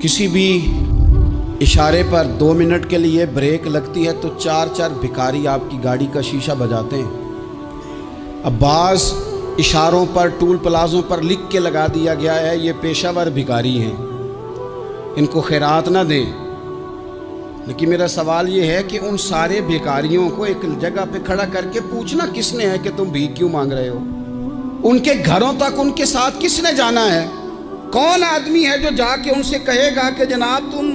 किसी भी इशारे पर 2 मिनट के लिए ब्रेक लगती है तो 4 भिखारी आपकी गाड़ी का शीशा बजाते हैं। अब बाज़ इशारों पर टूल प्लाज़ों पर लिख के लगा दिया गया है ये पेशावर भिखारी हैं, इनको खैरात ना दें। लेकिन मेरा सवाल ये है कि उन सारे भिखारियों को एक जगह पे खड़ा करके पूछना किसने है कि तुम भीख क्यों मांग रहे हो? उनके घरों तक उनके साथ किसने जाना है? कौन आदमी है जो जाके उनसे कहेगा कि जनाब तुम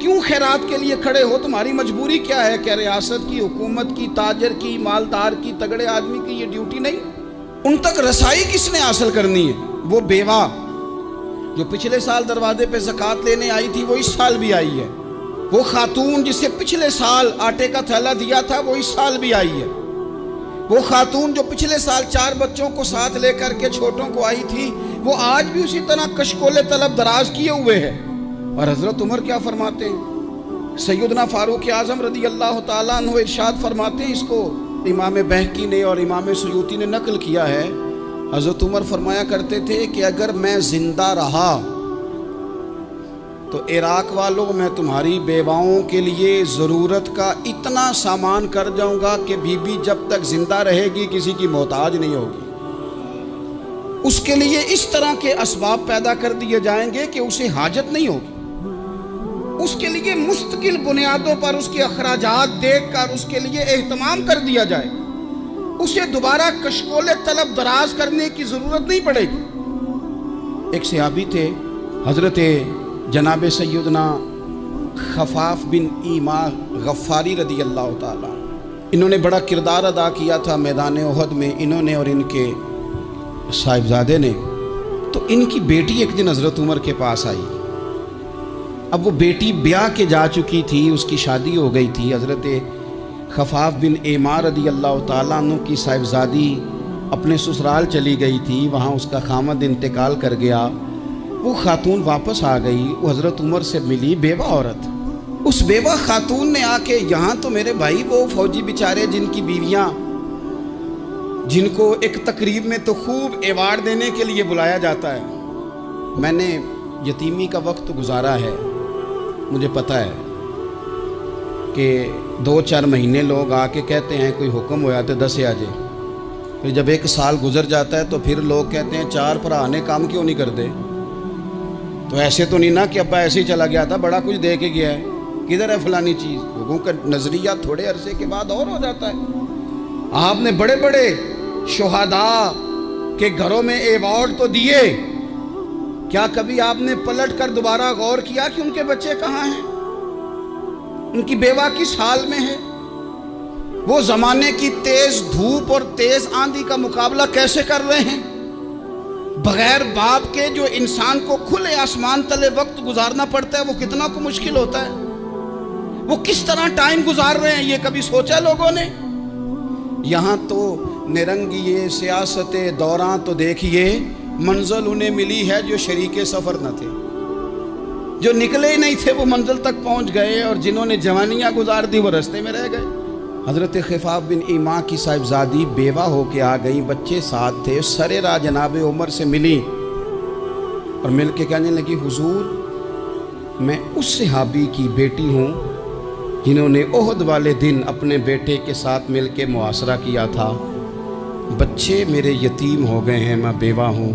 क्यों खैरात के लिए खड़े हो, तुम्हारी मजबूरी क्या है? क्या रियासत की, हुकूमत की, ताजर की, मालदार की, तगड़े आदमी की ये ड्यूटी नहीं? उन तक रसाई किसने हासिल करनी है? वो बेवा जो पिछले साल दरवाजे पे ज़कात लेने आई थी वो इस साल भी आई है। वो खातून जिसे पिछले साल आटे का थैला दिया था वो इस साल भी आई है। वो खातून जो पिछले साल 4 बच्चों को साथ लेकर के छोटों को आई थी वो आज भी उसी तरह कशकोले तलब दराज किए हुए है। और हज़रत उमर क्या फरमाते हैं? सैयदना फारूक आज़म रदी अल्लाह ताला अन्हु इरशाद फरमाते हैं, इसको इमाम बहकी ने और इमाम सुयूती ने नकल किया है। हज़रत उमर फरमाया करते थे कि अगर मैं जिंदा रहा तो इराक वालों मैं तुम्हारी बेवाओं के लिए ज़रूरत का इतना सामान कर जाऊंगा कि बीबी जब तक जिंदा रहेगी किसी की मोहताज नहीं होगी। उसके लिए इस तरह के असबाब पैदा कर दिए जाएंगे कि उसे हाजत नहीं होगी। उसके लिए मुस्तकिल बुनियादों पर उसके अखराजात देख कर उसके लिए एहतमाम कर दिया जाए। उसे दोबारा कशकोले तलब दराज करने की ज़रूरत नहीं पड़ेगी। एक सहाबी थे हज़रत जनाब सैयदना खफाफ बिन ईमा गफ़ारी रदी अल्लाह ताला। इन्होंने बड़ा किरदार अदा किया था मैदान उहद में, इन्होंने और इनके साहिबजादे ने। तो इनकी बेटी एक दिन हज़रत उमर के पास आई। अब वो बेटी ब्याह के जा चुकी थी, उसकी शादी हो गई थी। हज़रत खफाफ बिन ईमा रदी अल्लाह ताला अन्हु की साहिबजादी अपने ससुराल चली गई थी, वहाँ उसका खामद इंतकाल कर गया। वो खातून वापस आ गई, वो हज़रत उमर से मिली, बेवा औरत। उस बेवा खातून ने आके यहाँ तो मेरे भाई वो फौजी बेचारे जिनकी बीवियाँ, जिनको एक तकरीब में तो खूब एवार्ड देने के लिए बुलाया जाता है। मैंने यतीमी का वक्त गुजारा है, मुझे पता है कि 2-4 महीने लोग आके कहते हैं कोई हुक्म होया तो 10 आ जाए। फिर जब 1 साल गुजर जाता है तो फिर लोग कहते हैं 4 भरा ने काम क्यों नहीं करते। तो ऐसे तो नहीं ना कि अब्बा ऐसे ही चला गया था, बड़ा कुछ दे के गया है, किधर है फलानी चीज़। लोगों का नज़रिया थोड़े अरसे के बाद और हो जाता है। आपने बड़े बड़े शुहदा के घरों में एवार्ड तो दिए, क्या कभी आपने पलट कर दोबारा गौर किया कि उनके बच्चे कहाँ हैं, उनकी बेवा किस हाल में है? वो ज़माने की तेज़ धूप और तेज़ आंधी का मुकाबला कैसे कर रहे हैं? बगैर बाप के जो इंसान को खुले आसमान तले वक्त गुजारना पड़ता है वो कितना को मुश्किल होता है। वो किस तरह टाइम गुजार रहे हैं ये कभी सोचा लोगों ने? यहाँ तो निरंगी सियासत दौरान तो देखिए मंजिल उन्हें मिली है जो शरीके सफ़र न थे, जो निकले ही नहीं थे वो मंजिल तक पहुँच गए, और जिन्होंने जवानियाँ गुजार दी वो रास्ते में रह गए। हज़रत खफाफ बिन ईमा की साहिबजादी बेवा होके आ गई, बच्चे साथ थे, सरे राह जनाब उमर से मिली और मिल के कहने लगी हुजूर मैं उस सहाबी की बेटी हूँ जिन्होंने ओहद वाले दिन अपने बेटे के साथ मिल के मुआसरा किया था। बच्चे मेरे यतीम हो गए हैं, मैं बेवा हूँ।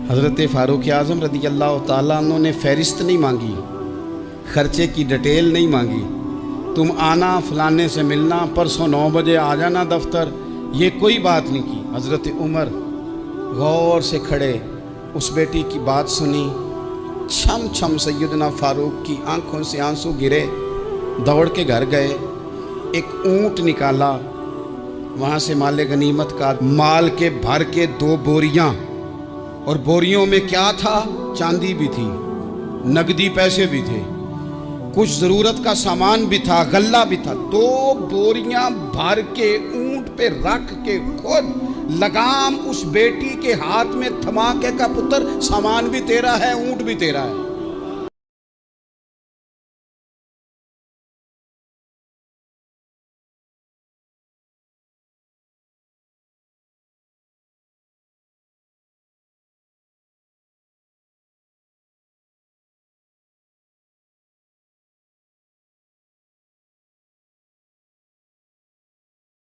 हज़रत फारूक आज़म रदी अल्लाह ताला अन्हु ने फ़हरिस्त नहीं मांगी, ख़र्चे की डिटेल नहीं मांगी, तुम आना फलाने से मिलना, परसों 9 बजे आ जाना दफ्तर, ये कोई बात नहीं की। हज़रत उमर गौर से खड़े उस बेटी की बात सुनी, छम छम सैयदना फारूक की आंखों से आंसू गिरे, दौड़ के घर गए, एक ऊँट निकाला, वहाँ से माले गनीमत का माल के भर के 2 बोरियाँ, और बोरियों में क्या था? चांदी भी थी, नकदी पैसे भी थे, कुछ ज़रूरत का सामान भी था, गल्ला भी था। 2 बोरियां भर के ऊंट पे रख के खुद लगाम उस बेटी के हाथ में थमा के का पुत्र सामान भी तेरा है, ऊंट भी तेरा है।